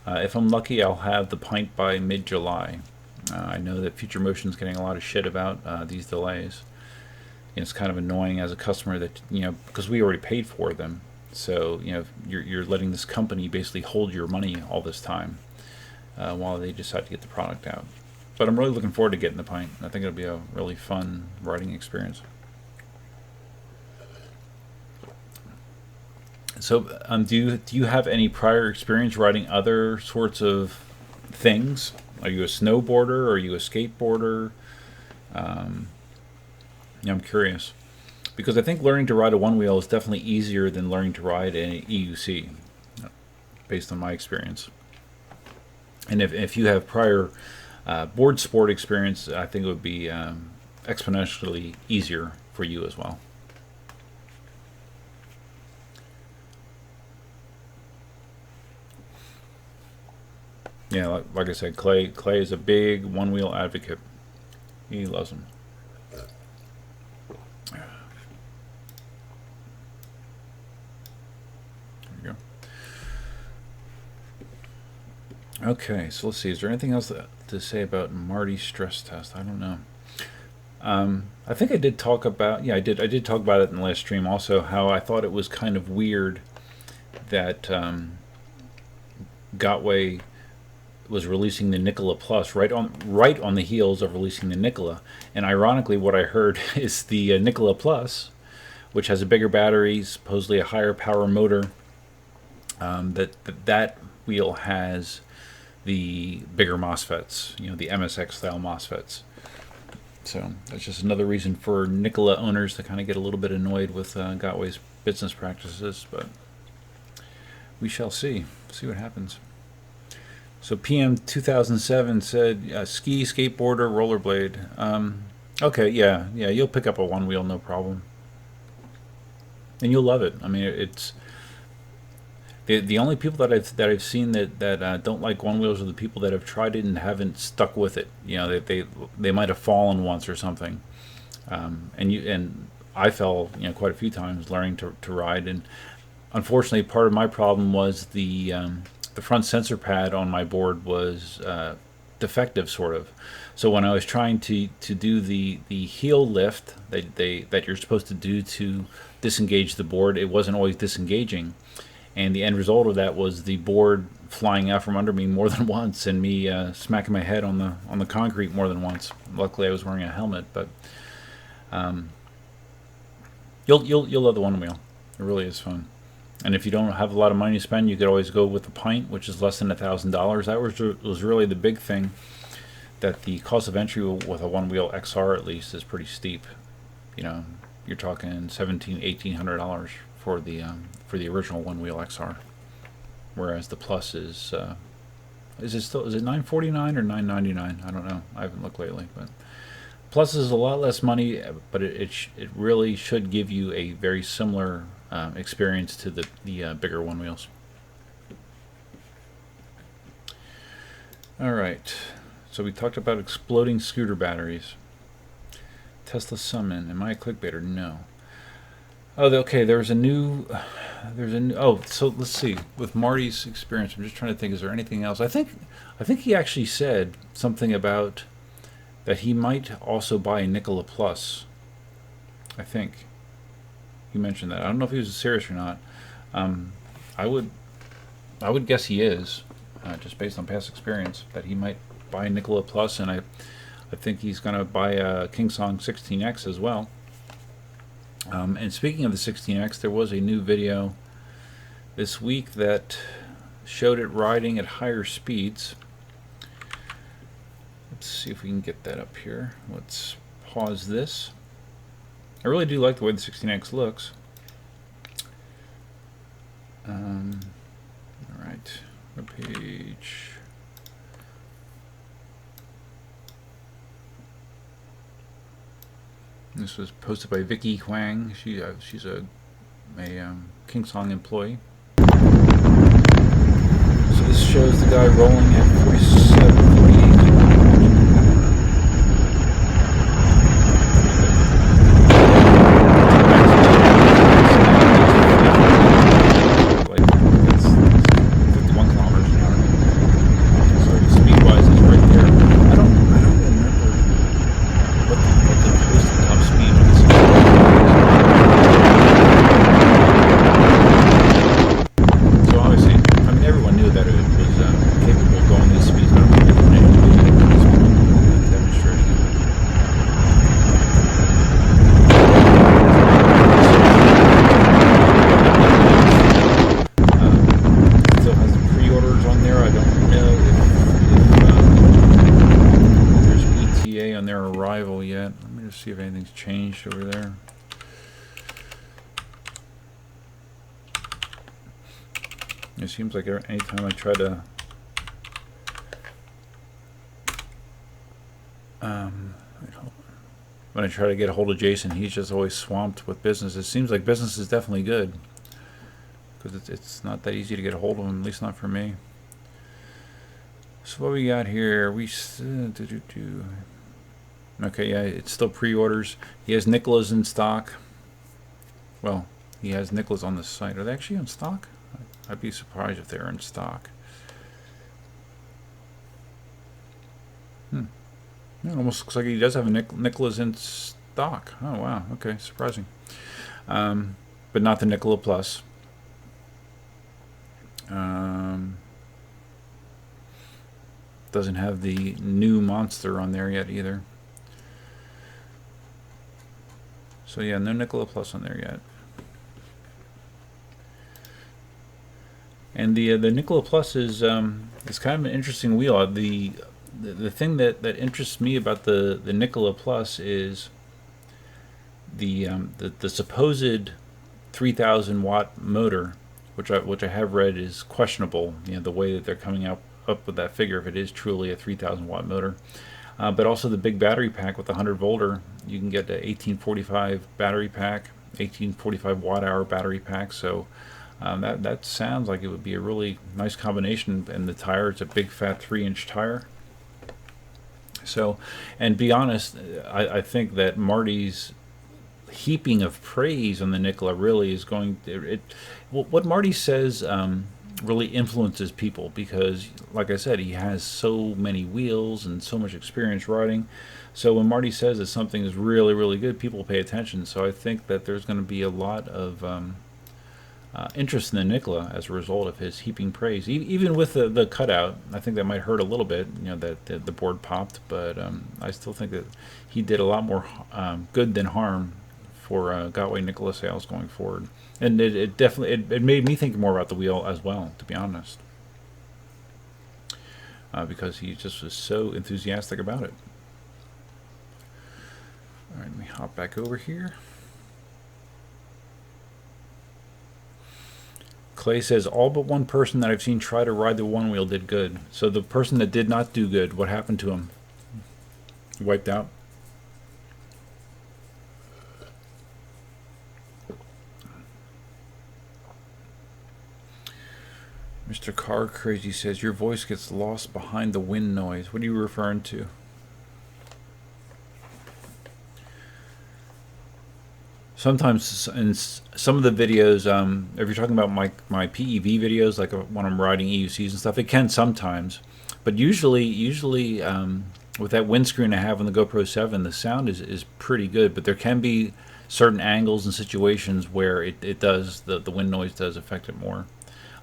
if I'm lucky, I'll have the Pint by mid-July. I know that Future Motion's getting a lot of shit about these delays. And it's kind of annoying as a customer that, because we already paid for them. So, you're letting this company basically hold your money all this time while they decide to get the product out. But I'm really looking forward to getting the Pint. I think it'll be a really fun riding experience. So, do you have any prior experience riding other sorts of things? Are you a snowboarder? Are you a skateboarder? I'm curious, because I think learning to ride a one wheel is definitely easier than learning to ride an EUC, based on my experience. And if you have prior board sport experience, I think it would be exponentially easier for you as well. Yeah, like I said, Clay is a big one wheel advocate. He loves them. Okay, so let's see. Is there anything else to say about Marty's stress test? I don't know. I think I did talk about. Yeah, I did talk about it in the last stream. Also, how I thought it was kind of weird that Gotway was releasing the Nikola Plus right on the heels of releasing the Nikola. And ironically, what I heard is the Nikola Plus, which has a bigger battery, supposedly a higher power motor. That wheel has the bigger MOSFETs, the MSX style MOSFETs. So that's just another reason for Nikola owners to kind of get a little bit annoyed with Gotway's business practices, but we shall see what happens. So PM 2007 said ski, skateboarder, rollerblade. Okay, yeah, you'll pick up a one wheel, no problem, and you'll love it. I mean, it's the only people that I've seen that don't like one wheels are the people that have tried it and haven't stuck with it. They might have fallen once or something, and I fell quite a few times learning to ride. And unfortunately, part of my problem was the front sensor pad on my board was defective, sort of. So when I was trying to do the heel lift that you're supposed to do to disengage the board, it wasn't always disengaging. And the end result of that was the board flying out from under me more than once, and me smacking my head on the concrete more than once. Luckily, I was wearing a helmet, but you'll love the one wheel. It really is fun. And if you don't have a lot of money to spend, you could always go with the Pint, which is less than $1,000. That was really the big thing. That the cost of entry with a one wheel XR at least is pretty steep. You're talking $1,700-$1,800 for the original one wheel XR, whereas the Plus is it $949 or $999? I don't know. I haven't looked lately, but Plus is a lot less money, but it really should give you a very similar experience to the bigger one wheels. All right, so we talked about exploding scooter batteries. Tesla Summon. Am I a clickbaiter? No. Oh, okay. There's a new. Oh, so let's see. With Marty's experience, I'm just trying to think. Is there anything else? I think he actually said something about that he might also buy a Nikola Plus. I think he mentioned that. I don't know if he was serious or not. I would guess he is, just based on past experience, that he might buy a Nikola Plus, and I think he's going to buy a KingSong 16X as well. And speaking of the 16X, there was a new video this week that showed it riding at higher speeds. Let's see if we can get that up here. Let's pause this. I really do like the way the 16X looks. Alright, web page. This was posted by Vicky Huang. She's a KingSong employee. So this shows the guy rolling at 47, 48. See if anything's changed over there. It seems like anytime I try to when I try to get a hold of Jason, he's just always swamped with business. It seems like business is definitely good, because it's not that easy to get a hold of him, at least not for me. So what we got here? Okay, yeah, it's still pre-orders. He has Nicolas in stock. Well, he has Nicolas on the site. Are they actually in stock? I'd be surprised if they're in stock. It almost looks like he does have a Nicolas in stock. Oh, wow. Okay, surprising. But not the Nikola Plus. Doesn't have the new monster on there yet either. So yeah, no Nikola Plus on there yet. And the Nikola Plus is kind of an interesting wheel. The thing that interests me about the Nikola Plus is the supposed 3,000 watt motor, which I have read is questionable. You know, the way that they're coming up with that figure, if it is truly a 3,000 watt motor. But also the big battery pack with the 100 volter. You can get the 1845 battery pack, 1845 watt hour battery pack. So that sounds like it would be a really nice combination. And the tire, it's a big fat 3-inch tire. So, and be honest, I think that Marty's heaping of praise on the Nikola really is going to, what Marty says really influences people, because like I said, he has so many wheels and so much experience riding. So when Marty says that something is really, really good, people pay attention. So I think that there's going to be a lot of interest in the Nikola as a result of his heaping praise. Even with the cutout, I think that might hurt a little bit, you know, that the board popped, but I still think that he did a lot more good than harm for Gotway Nikola sales going forward. And it definitely it made me think more about the wheel as well, to be honest, because he just was so enthusiastic about it. All right, let me hop back over here. Clay says, all but one person that I've seen try to ride the one wheel did good. So the person that did not do good, what happened to him? Wiped out? Mr. Car Crazy says, your voice gets lost behind the wind noise. What are you referring to? Sometimes in some of the videos, if you're talking about my PEV videos, like when I'm riding EUCs and stuff, it can sometimes. But usually with that windscreen I have on the GoPro 7, the sound is pretty good. But there can be certain angles and situations where it does, the wind noise does affect it more.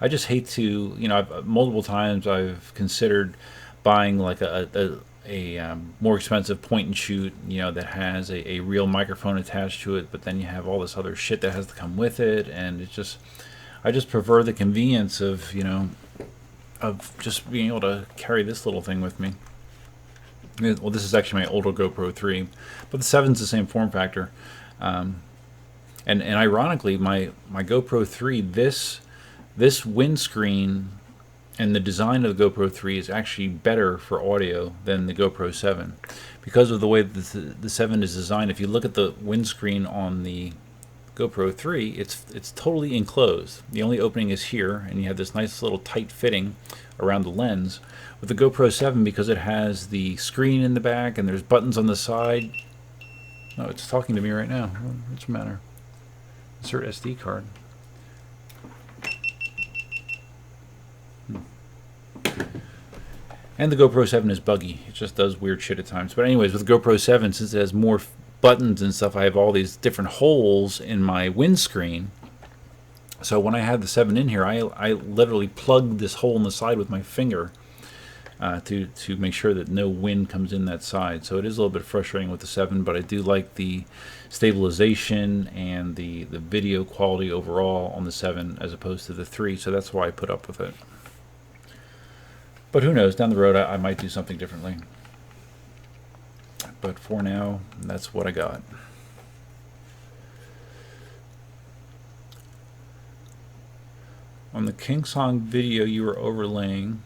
I just hate to, you know, multiple times I've considered buying like a more expensive point and shoot, you know, that has a real microphone attached to it, but then you have all this other shit that has to come with it, and it's just, I just prefer the convenience of, you know, of just being able to carry this little thing with me. Well, this is actually my older GoPro 3, but the 7's the same form factor. And ironically, my GoPro 3, this windscreen and the design of the GoPro 3 is actually better for audio than the GoPro 7 because of the way that the 7 is designed. If you look at the windscreen on the GoPro 3, it's totally enclosed. The only opening is here, and you have this nice little tight fitting around the lens. With the GoPro 7, because it has the screen in the back and there's buttons on the side. Oh, it's talking to me right now. What's the matter? Insert SD card. And the GoPro 7 is buggy. It just does weird shit at times. But anyways, with the GoPro 7, since it has more buttons and stuff, I have all these different holes in my windscreen. So when I had the 7 in here, I literally plugged this hole in the side with my finger to make sure that no wind comes in that side. So it is a little bit frustrating with the 7, but I do like the stabilization and the video quality overall on the 7 as opposed to the 3. So that's why I put up with it. But who knows, down the road I might do something differently. But for now, that's what I got. On the KingSong video you were overlaying,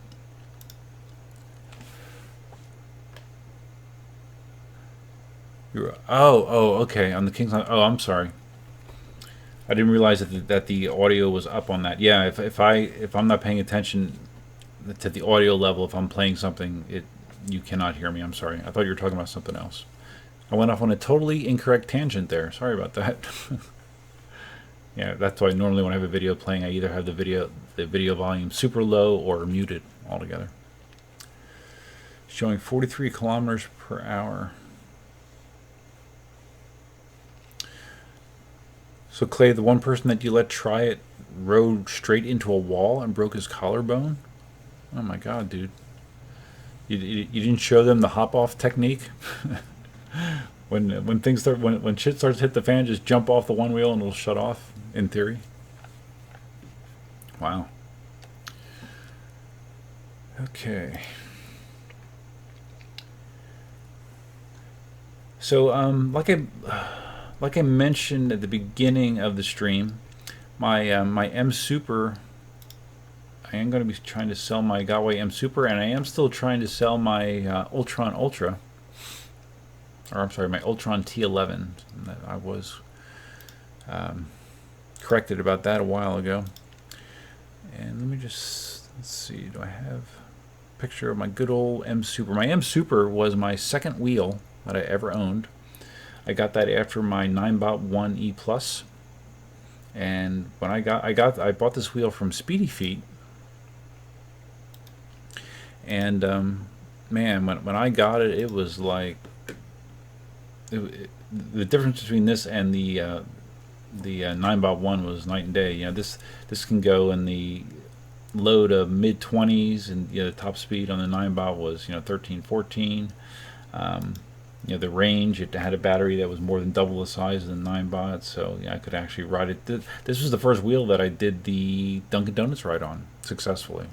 okay, on the KingSong. Oh, I'm sorry. I didn't realize that the audio was up on that. Yeah, if I'm not paying attention to the audio level, if I'm playing something, you cannot hear me. I'm sorry. I thought you were talking about something else. I went off on a totally incorrect tangent there. Sorry about that. Yeah, that's why normally when I have a video playing, I either have the video volume super low or muted altogether. Showing 43 kilometers per hour. So Clay, the one person that you let try it rode straight into a wall and broke his collarbone? Oh my god, dude. You didn't show them the hop off technique? when things start when shit starts to hit the fan, just jump off the one wheel and it'll shut off, in theory. Wow. Okay. So like I mentioned at the beginning of the stream, my my M Super, I am going to be trying to sell my Gotway M Super, and I am still trying to sell my Ultron Ultra, or I'm sorry, my Ultron T11. I was corrected about that a while ago. And let me just, let's see, do I have a picture of my good old M Super? My M Super was my second wheel that I ever owned. I got that after my Ninebot 1 E Plus, and when I bought this wheel from Speedy Feet, and man, when I got it, it was like the difference between this and the Ninebot 1 was night and day. You know, this can go in the low to mid 20s, and the top speed on the Ninebot was 13, 14. The range, it had a battery that was more than double the size of the Ninebot, so I could actually ride it. This was the first wheel that I did the Dunkin' Donuts ride on successfully.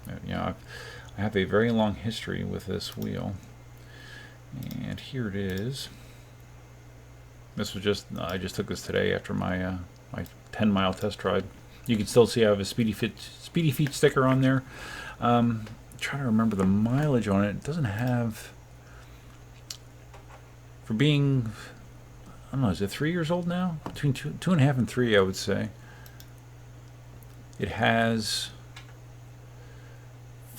I have a very long history with this wheel, and here it is. This was I just took this today after my my 10-mile test ride. You can still see I have a Speedy Feet sticker on there. I'm trying to remember the mileage on it. It doesn't have. For being, I don't know, is it 3 years old now? Between 2.5 and 3, I would say. It has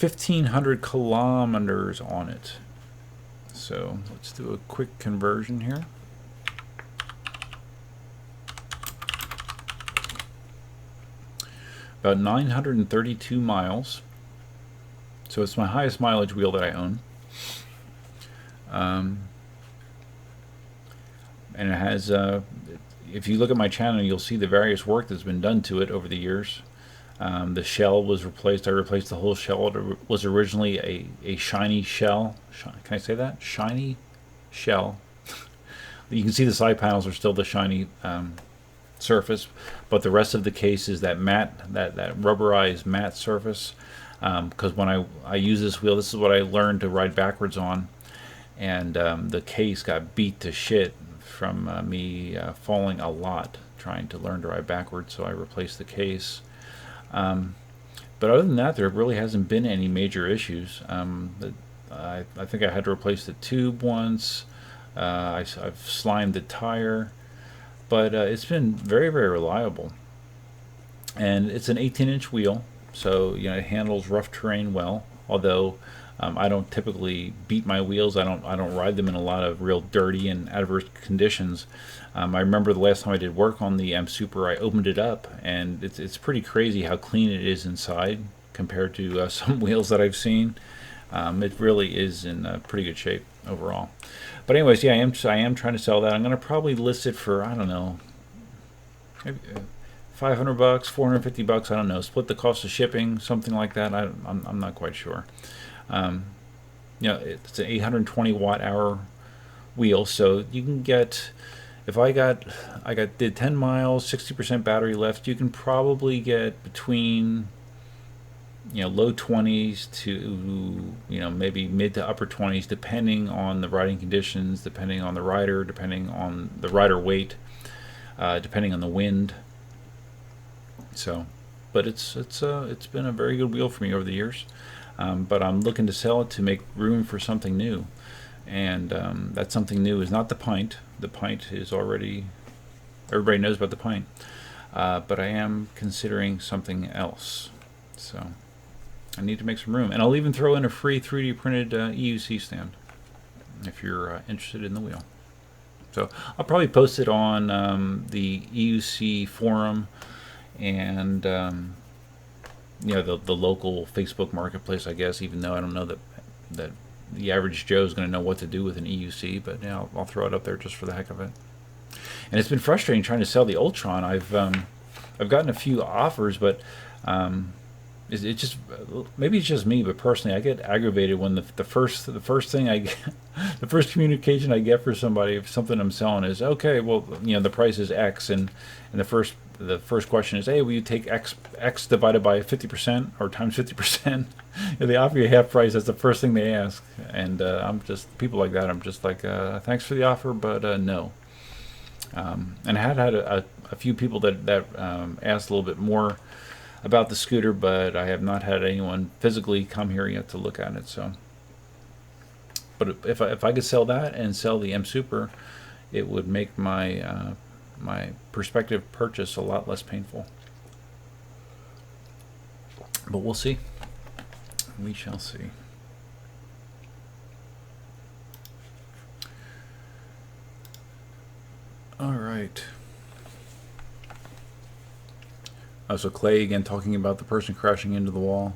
1,500 kilometers on it. So let's do a quick conversion here. About 932 miles. So it's my highest mileage wheel that I own. And it has, if you look at my channel, you'll see the various work that's been done to it over the years. The shell was replaced. I replaced the whole shell. It was originally a shiny shell. Can I say that? Shiny shell. You can see the side panels are still the shiny surface, but the rest of the case is that matte, that rubberized matte surface. Because when I use this wheel, this is what I learned to ride backwards on, and the case got beat to shit from me falling a lot trying to learn to ride backwards, so I replaced the case. But other than that, there really hasn't been any major issues. I think I had to replace the tube once. I've slimed the tire, but it's been very, very reliable. And it's an 18-inch wheel, so it handles rough terrain well. Although I don't typically beat my wheels. I don't ride them in a lot of real dirty and adverse conditions. I remember the last time I did work on the M Super, I opened it up, and it's pretty crazy how clean it is inside compared to some wheels that I've seen. It really is in pretty good shape overall. But anyways, yeah, I am trying to sell that. I'm going to probably list it for, I don't know, maybe $500, $450. I don't know. Split the cost of shipping, something like that. I'm not quite sure. It's an 820 watt hour wheel, so you can get, if I did 10 miles, 60% battery left, you can probably get between low 20s to maybe mid to upper 20s, depending on the riding conditions, depending on the rider, depending on the rider weight, depending on the wind. So, but it's been a very good wheel for me over the years. But I'm looking to sell it to make room for something new, and that something new is not the pint. The pint is already, everybody knows about the pint, but I am considering something else. So I need to make some room, and I'll even throw in a free 3D printed EUC stand if you're interested in the wheel. So I'll probably post it on the EUC forum and the local Facebook marketplace, I guess, even though I don't know that the average Joe is going to know what to do with an EUC, but I'll throw it up there just for the heck of it. And it's been frustrating trying to sell the Ultron. I've gotten a few offers, but it just, maybe it's just me, but personally I get aggravated when the first thing I get, the first communication I get for somebody, if something I'm selling is, okay, well, the price is X, and the first question is, hey, will you take X divided by 50% or times 50%? They offer you half price. That's the first thing they ask, and I'm just, people like that, I'm just like, thanks for the offer, but no. And I had a few people that asked a little bit more about the scooter, but I have not had anyone physically come here yet to look at it. So, but if I could sell that and sell the M Super, it would make my my prospective purchase a lot less painful. But we'll see. We shall see. All right. So Clay again talking about the person crashing into the wall.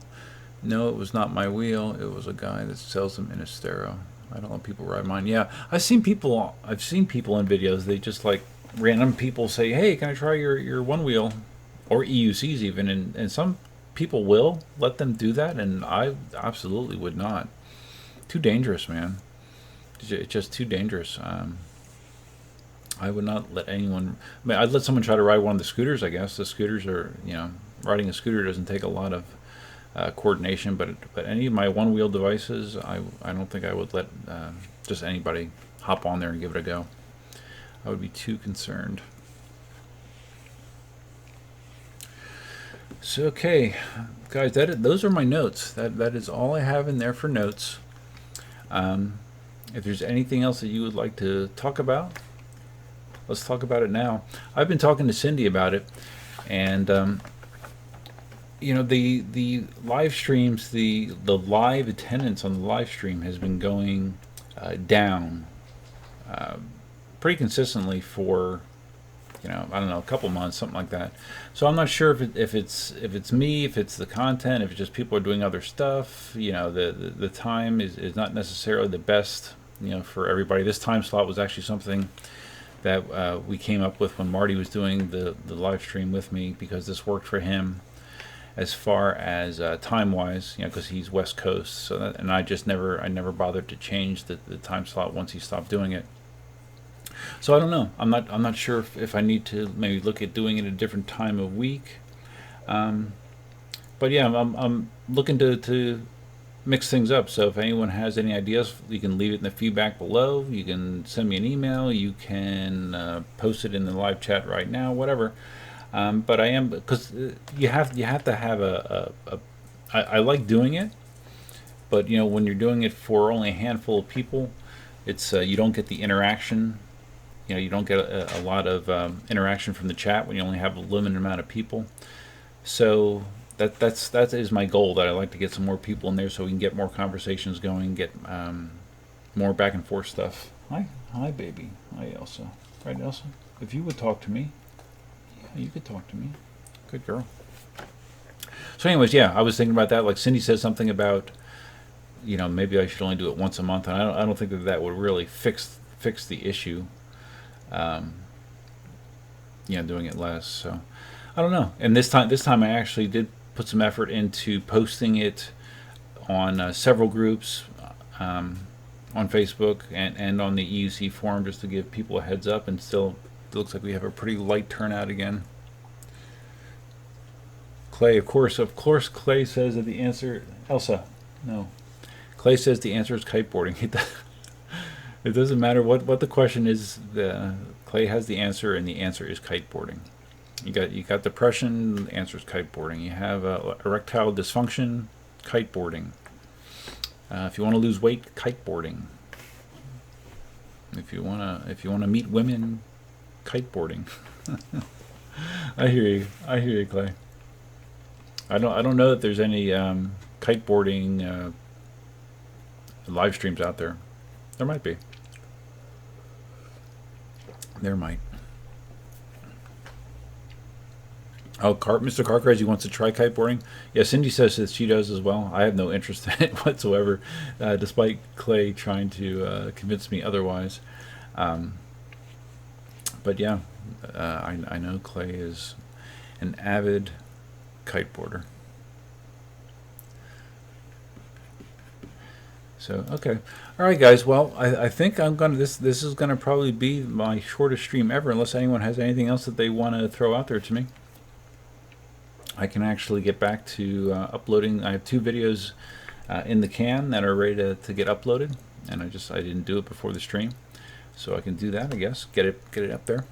No, it was not my wheel. It was a guy that sells them in Estero. I don't let people ride mine. Yeah, I've seen people in videos. They just like random people say, "Hey, can I try your one wheel?" Or EUCs even, and some people will let them do that, and I absolutely would not. Too dangerous, man. It's just too dangerous. I would not let anyone. I mean, I'd let someone try to ride one of the scooters. I guess the scooters are, riding a scooter doesn't take a lot of coordination. But any of my one wheel devices, I don't think I would let just anybody hop on there and give it a go. I would be too concerned. So okay, guys, those are my notes. That is all I have in there for notes. If there's anything else that you would like to talk about, let's talk about it now. I've been talking to Cindy about it, and the live streams, the live attendance on the live stream has been going down pretty consistently for I don't know, a couple months, something like that. So I'm not sure if it's me, if it's the content, if it's just people are doing other stuff. The time is not necessarily the best for everybody. This time slot was actually something that we came up with when Marty was doing the live stream with me, because this worked for him as far as time wise, because he's West Coast. So and I never bothered to change the time slot once he stopped doing it. So I don't know. I'm not sure if I need to maybe look at doing it at a different time of week. But yeah, I'm looking to mix things up. So if anyone has any ideas, you can leave it in the feedback below. You can send me an email. You can post it in the live chat right now. Whatever. But I am, because you have to have I like doing it, but when you're doing it for only a handful of people, it's you don't get the interaction. You don't get a lot of interaction from the chat when you only have a limited amount of people. So that is my goal. That I like to get some more people in there so we can get more conversations going, get more back and forth stuff. Hi, baby. Hi, Elsa. Right, Elsa? If you would talk to me, yeah, you could talk to me. Good girl. So, anyways, yeah, I was thinking about that. Like Cindy said something about, maybe I should only do it once a month, and I don't think that would really fix the issue. Doing it less. So I don't know. And this time I actually did put some effort into posting it on several groups, on Facebook and on the EUC forum, just to give people a heads up. And still, it looks like we have a pretty light turnout again. Clay, of course, Clay says that the answer, Elsa, no. Clay says the answer is kiteboarding. It doesn't matter what the question is. Clay has the answer, and the answer is kiteboarding. You got depression. The answer is kiteboarding. You have erectile dysfunction. Kiteboarding. If you want to lose weight, kiteboarding. If you wanna meet women, kiteboarding. I hear you, Clay. I don't know that there's any kiteboarding live streams out there. There might be. There might. Oh, Mr. Car Crazy wants to try kiteboarding. Yeah, Cindy says that she does as well. I have no interest in it whatsoever, despite Clay trying to convince me otherwise. But yeah, I know Clay is an avid kiteboarder. So, okay. All right, guys. Well, I think I'm going to, this is going to probably be my shortest stream ever, unless anyone has anything else that they want to throw out there to me. I can actually get back to uploading. I have 2 videos in the can that are ready to get uploaded, and I didn't do it before the stream, so I can do that. I guess get it up there.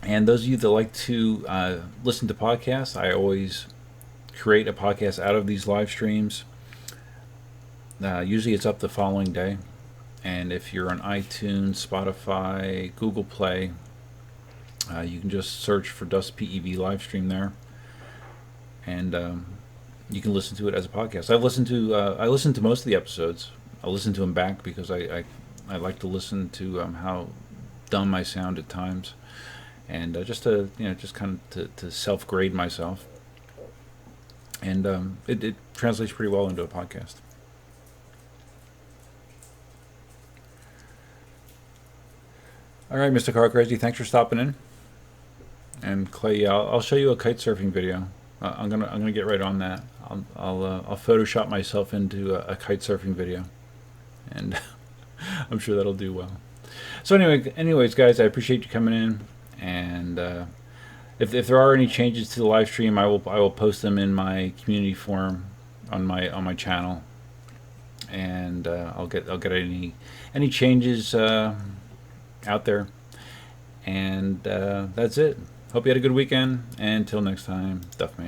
And those of you that like to listen to podcasts, I always create a podcast out of these live streams. Usually it's up the following day, and if you're on iTunes, Spotify, Google Play, you can just search for Dust PEV live stream there, and you can listen to it as a podcast. I listen to most of the episodes. I listen to them back because I like to listen to how dumb I sound at times, and just kind of to self-grade myself. And it translates pretty well into a podcast. All right, Mr. Car Crazy, thanks for stopping in. And Clay, I'll show you a kite surfing video. I'm gonna get right on that. I'll Photoshop myself into a kite surfing video, and I'm sure that'll do well. So anyways, guys, I appreciate you coming in, and if there are any changes to the live stream, I will post them in my community forum on my channel, and I'll get any changes out there, and that's it. Hope you had a good weekend, and until next time, Duffman.